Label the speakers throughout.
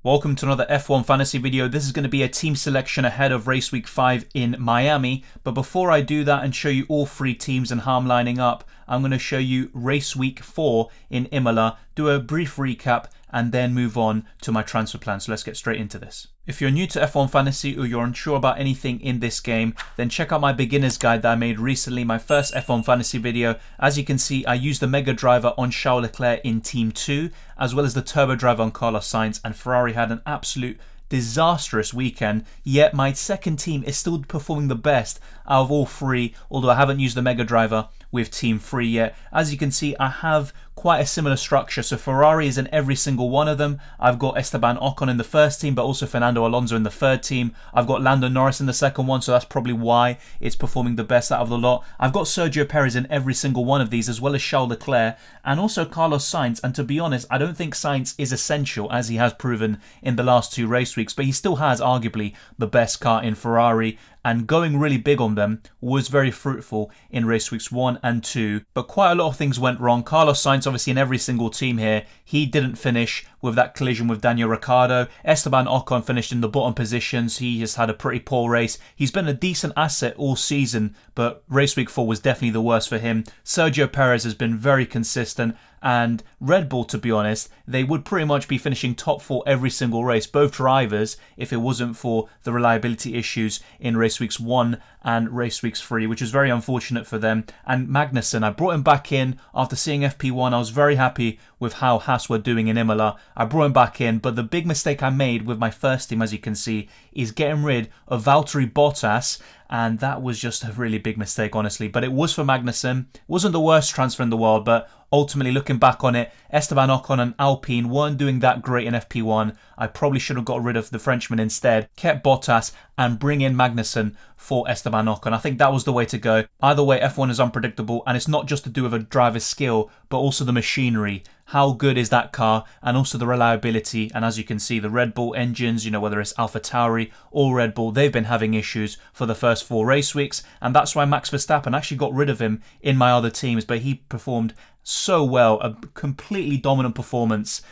Speaker 1: Welcome to another F1 fantasy video. This is going to be a team selection ahead of race week 5 in Miami. But before I do that and show you all three teams and how I'm lining up, I'm going to show you race week 4 in Imola, do a brief recap, and then move on to my transfer plan. So let's get straight into this. If you're new to F1 Fantasy or you're unsure about anything in this game, then check out my beginner's guide that I made recently, my first F1 Fantasy video. As you can see, I used the Mega Driver on Charles Leclerc in Team 2, as well as the Turbo Driver on Carlos Sainz, and Ferrari had an absolute disastrous weekend, yet my second team is still performing the best out of all three, although I haven't used the Mega Driver with Team 3 yet. As you can see, I have quite a similar structure. So Ferrari is in every single one of them. I've got Esteban Ocon in the first team, but also Fernando Alonso in the third team. I've got Lando Norris in the second one, so that's probably why it's performing the best out of the lot. I've got Sergio Perez in every single one of these, as well as Charles Leclerc, and also Carlos Sainz. And to be honest, I don't think Sainz is essential, as he has proven in the last two race weeks, but he still has arguably the best car in Ferrari, and going really big on them was very fruitful in race weeks 1 and 2. But quite a lot of things went wrong. Carlos Sainz, obviously in every single team here, he didn't finish with that collision with Daniel Ricciardo. Esteban Ocon finished in the bottom positions. He has had a pretty poor race. He's been a decent asset all season, but race week 4 was definitely the worst for him. Sergio Perez has been very consistent, and Red Bull, to be honest, they would pretty much be finishing top 4 every single race, both drivers, if it wasn't for the reliability issues in race weeks 1 and race weeks 3, which is very unfortunate for them. And Magnussen, I brought him back in after seeing FP1. I was very happy with how Haas were doing in Imola. I brought him back in, but the big mistake I made with my first team, as you can see, is getting rid of Valtteri Bottas, and that was just a really big mistake, honestly. But it was for Magnussen. It wasn't the worst transfer in the world, but ultimately, looking back on it, Esteban Ocon and Alpine weren't doing that great in FP1. I probably should have got rid of the Frenchman instead, kept Bottas, and bring in Magnussen for Esteban Ocon. I think that was the way to go. Either way, F1 is unpredictable, and it's not just to do with a driver's skill, but also the machinery. How good is that car, and also the reliability. And as you can see, the Red Bull engines, whether it's AlphaTauri or Red Bull, they've been having issues for the first 4 race weeks, and that's why Max Verstappen actually got rid of him in my other teams, but he performed so well, a completely dominant performance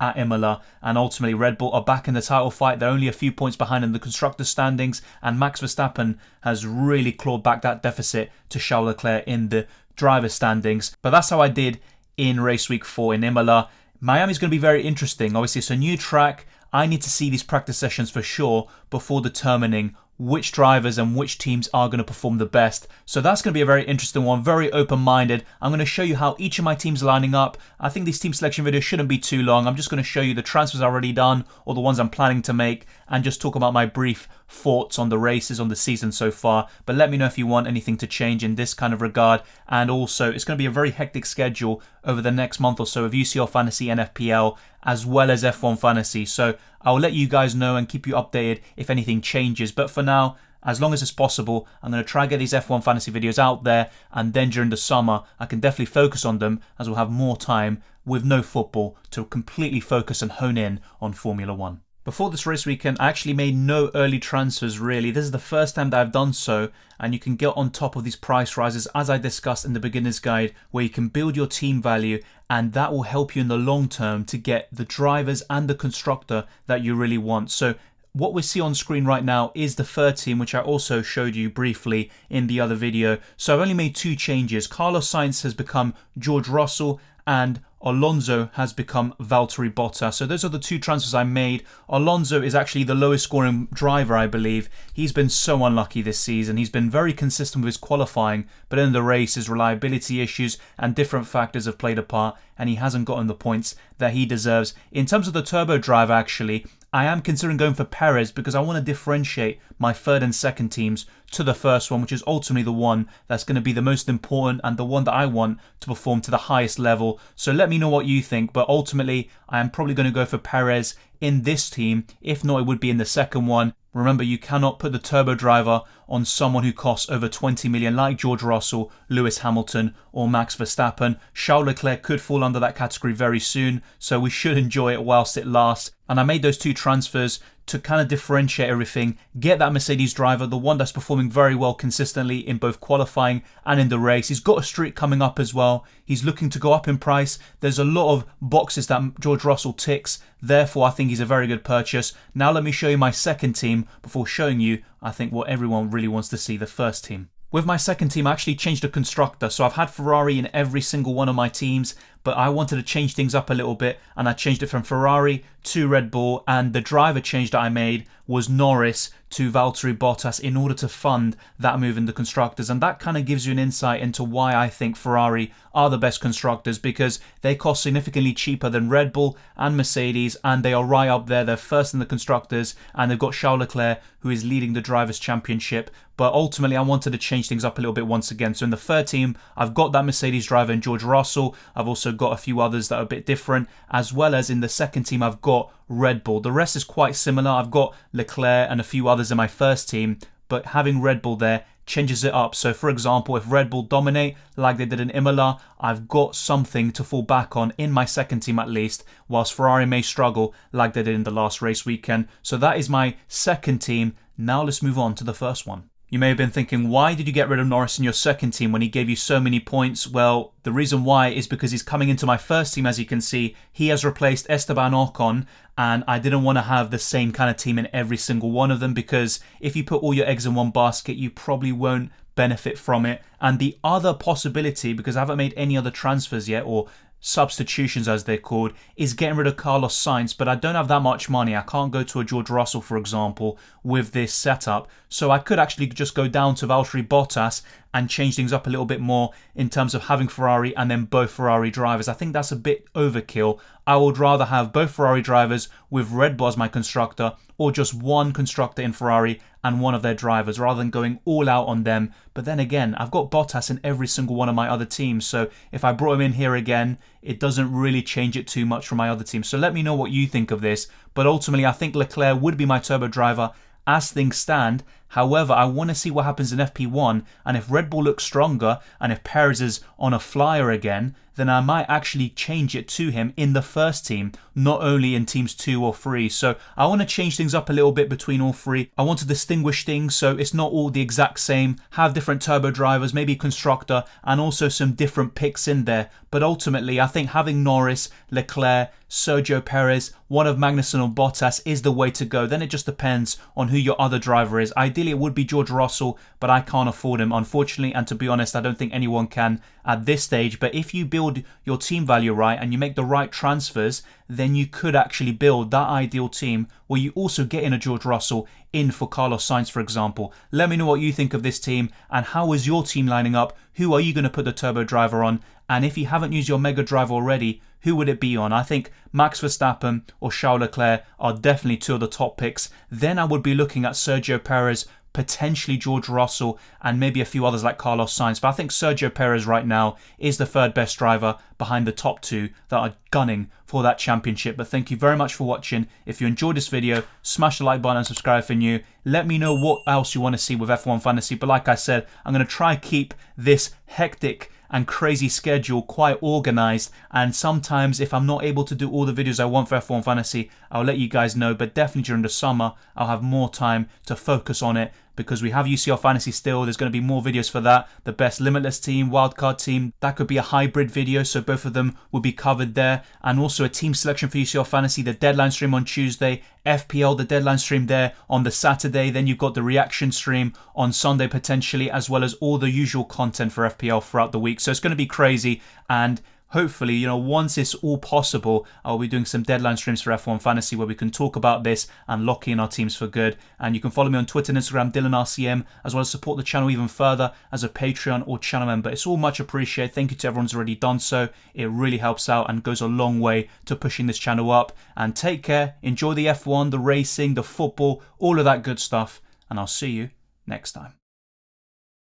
Speaker 1: at Imola, and ultimately Red Bull are back in the title fight. They're only a few points behind in the constructors standings, and Max Verstappen has really clawed back that deficit to Charles Leclerc in the driver standings. But that's how I did in race week 4 in Imola. Miami's going to be very interesting. Obviously, it's a new track. I need to see these practice sessions for sure before determining which drivers and which teams are going to perform the best. So that's going to be a very interesting one, very open-minded. I'm going to show you how each of my teams are lining up. I think these team selection videos shouldn't be too long. I'm just going to show you the transfers I've already done or the ones I'm planning to make, and just talk about my brief thoughts on the races, on the season so far. But let me know if you want anything to change in this kind of regard. And also, it's going to be a very hectic schedule over the next month or so of UCL Fantasy and FPL, as well as F1 Fantasy. So I'll let you guys know and keep you updated if anything changes. But for now, as long as it's possible, I'm going to try and get these F1 Fantasy videos out there, and then during the summer, I can definitely focus on them, as we'll have more time with no football to completely focus and hone in on Formula 1. Before this race weekend, I actually made no early transfers really. This is the first time that I've done so, and you can get on top of these price rises as I discussed in the beginner's guide, where you can build your team value, and that will help you in the long term to get the drivers and the constructor that you really want. So what we see on screen right now is the third team, which I also showed you briefly in the other video. So I've only made 2 changes. Carlos Sainz has become George Russell, and Alonso has become Valtteri Bottas. So those are the 2 transfers I made. Alonso is actually the lowest scoring driver, I believe. He's been so unlucky this season. He's been very consistent with his qualifying, but in the race, his reliability issues and different factors have played a part, and he hasn't gotten the points that he deserves. In terms of the turbo driver, actually, I am considering going for Perez because I want to differentiate my third and second teams to the first one, which is ultimately the one that's going to be the most important and the one that I want to perform to the highest level. So let me know what you think, but ultimately I am probably going to go for Perez in this team. If not, it would be in the second one. Remember, you cannot put the turbo driver on someone who costs over 20 million like George Russell, Lewis Hamilton or Max Verstappen. Charles Leclerc could fall under that category very soon, so we should enjoy it whilst it lasts. And I made those two transfers to kind of differentiate everything, get that Mercedes driver, the one that's performing very well consistently in both qualifying and in the race. He's got a streak coming up as well. He's looking to go up in price. There's a lot of boxes that George Russell ticks. Therefore, I think he's a very good purchase. Now let me show you my second team before showing you, I think, what everyone really wants to see, the first team. With my second team, I actually changed the constructor. So I've had Ferrari in every single one of my teams, but I wanted to change things up a little bit, and I changed it from Ferrari to Red Bull, and the driver change that I made was Norris to Valtteri Bottas in order to fund that move in the constructors. And that kind of gives you an insight into why I think Ferrari are the best constructors, because they cost significantly cheaper than Red Bull and Mercedes, and they are right up there. They're first in the constructors, and they've got Charles Leclerc, who is leading the Drivers' Championship. But ultimately, I wanted to change things up a little bit once again. So in the third team, I've got that Mercedes driver in George Russell. I've also got a few others that are a bit different, as well as in the second team, I've got Red Bull. The rest is quite similar. I've got Leclerc and a few others in my first team, but having Red Bull there changes it up. So for example, if Red Bull dominate like they did in Imola, I've got something to fall back on in my second team at least, whilst Ferrari may struggle like they did in the last race weekend. So that is my second team. Now let's move on to the first one. You may have been thinking, why did you get rid of Norris in your second team when he gave you so many points? Well, the reason why is because he's coming into my first team. As you can see, he has replaced Esteban Ocon, and I didn't want to have the same kind of team in every single one of them, because if you put all your eggs in one basket, you probably won't benefit from it. And the other possibility, because I haven't made any other transfers yet, or substitutions as they're called, is getting rid of Carlos Sainz, but I don't have that much money. I can't go to a George Russell, for example, with this setup. So I could actually just go down to Valtteri Bottas and change things up a little bit more in terms of having Ferrari and then both Ferrari drivers. I think that's a bit overkill. I would rather have both Ferrari drivers with Red Bull as my constructor, or just one constructor in Ferrari and one of their drivers, rather than going all out on them. But then again, I've got Bottas in every single one of my other teams, so if I brought him in here again, it doesn't really change it too much from my other teams. So let me know what you think of this. But ultimately, I think Leclerc would be my turbo driver as things stand. However, I want to see what happens in FP1, and if Red Bull looks stronger and if Perez is on a flyer again, then I might actually change it to him in the first team, not only in teams 2 or 3. So I want to change things up a little bit between all three. I want to distinguish things so it's not all the exact same, have different turbo drivers, maybe constructor, and also some different picks in there. But ultimately, I think having Norris, Leclerc, Sergio Perez, one of Magnussen or Bottas is the way to go. Then it just depends on who your other driver is. Ideally, it would be George Russell, but I can't afford him, unfortunately. And to be honest, I don't think anyone can at this stage. But if you build your team value right and you make the right transfers, then you could actually build that ideal team where you also get in a George Russell in for Carlos Sainz, for example. Let me know what you think of this team and how is your team lining up? Who are you going to put the turbo driver on? And if you haven't used your mega driver already, who would it be on? I think Max Verstappen or Charles Leclerc are definitely two of the top picks. Then I would be looking at Sergio Perez, potentially George Russell, and maybe a few others like Carlos Sainz. But I think Sergio Perez right now is the third best driver behind the top two that are gunning for that championship. But thank you very much for watching. If you enjoyed this video, smash the like button and subscribe if you're new. Let me know what else you want to see with F1 Fantasy. But like I said, I'm going to try keep this hectic and crazy schedule quite organized, and sometimes if I'm not able to do all the videos I want for F1 Fantasy, I'll let you guys know. But definitely during the summer I'll have more time to focus on it, because we have UCL Fantasy still. There's going to be more videos for that. The best limitless team, wildcard team, that could be a hybrid video, so both of them will be covered there. And also a team selection for UCL Fantasy, the deadline stream on Tuesday, FPL, the deadline stream there on the Saturday. Then you've got the reaction stream on Sunday potentially, as well as all the usual content for FPL throughout the week. So it's going to be crazy, and hopefully, you know, once it's all possible, I'll be doing some deadline streams for F1 Fantasy where we can talk about this and lock in our teams for good. And you can follow me on Twitter and Instagram, DylanRCM, as well as support the channel even further as a Patreon or channel member. It's all much appreciated. Thank you to everyone who's already done so. It really helps out and goes a long way to pushing this channel up. And take care, enjoy the F1, the racing, the football, all of that good stuff. And I'll see you next time.